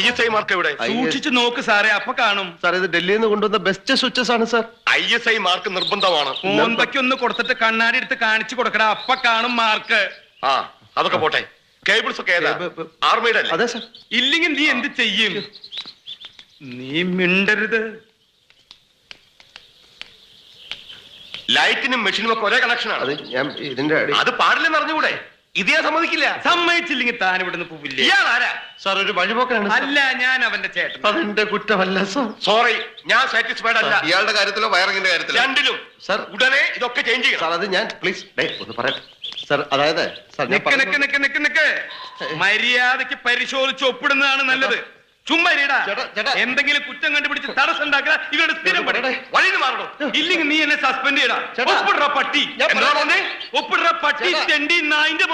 ISI mark എവിടെ? സൂക്ഷിച്ചു നോക്ക് സാറേ, അപ്പൊ കാണും. സാർ ഇത് ഡൽഹിയിൽ നിന്ന് കൊണ്ടുവന്ന ബെസ്റ്റ് സ്വിച്ചസ് ആണ് സാർ. ISI മാർക്ക് നിർബന്ധമാണ്. മോന്തയ്ക്ക് ഒന്ന് കൊടുത്തിട്ട് കണ്ണാടി എടുത്ത് കാണിച്ചു കൊടുക്കടാ, അപ്പൊ കാണും മാർക്ക്. ആ അതൊക്കെ പോട്ടെ. കേബിൾസ് ഒക്കെ ഏതാ? ആർമിയുടെ അല്ലേ? അതെ സാർ. ഇല്ലെങ്കിൽ നീ എന്ത് ചെയ്യും? നീ മിണ്ടരുത്. ലൈറ്റിനും മെഷീനും ഒക്കെ ഒരേ കണക്ഷനാണ്. അത് ഞാൻ ഇതിന്റെ അത് പാടില്ലെന്ന് അറിഞ്ഞുകൂടെ? ഇതേ സമ്മതിക്കില്ല. സമ്മതിച്ചില്ലെങ്കിൽ താൻ ഇവിടുന്ന് പോവില്ലേ? ഇയാൾ ആരാ? സാർ ഒരു വഴിപോക്കാണ്. അല്ല, ഞാൻ അവന്റെ ചേട്ടൻ. അതെന്റെ കുറ്റമല്ല സാർ. സോറി, ഞാൻ സാറ്റിസ്ഫൈഡ് അല്ല. ഇയാളുടെ കാര്യത്തിലോ വയറിങ്ങിന്റെ കാര്യത്തിലോ? രണ്ടിലും. സാർ ഉടനെ ഇതൊക്കെ ചേഞ്ച് ചെയ്യണം. സാർ അത് ഞാൻ പ്ലീസ് ഒന്ന് പറയട്ടെ സാർ. അതായത് സാർ നിക്ക് മര്യാദക്ക് പരിശോധിച്ച് ഒപ്പിടുന്നതാണ് നല്ലത്. ചുമ്മാ എന്തെങ്കിലും കുറ്റം കണ്ടുപിടിച്ച് തടസ്സം ഉണ്ടാക്കുക. ഇവരുടെ സ്ഥിരം വഴിന്ന് മാറണം. ഇല്ലെങ്കിൽ നീ എന്നെ സസ്പെൻഡ് ചെയ്യടാ. ഒപ്പിടുற പട്ടി, ഒപ്പിടുற പട്ടി, തെണ്ടി നായിന്റെ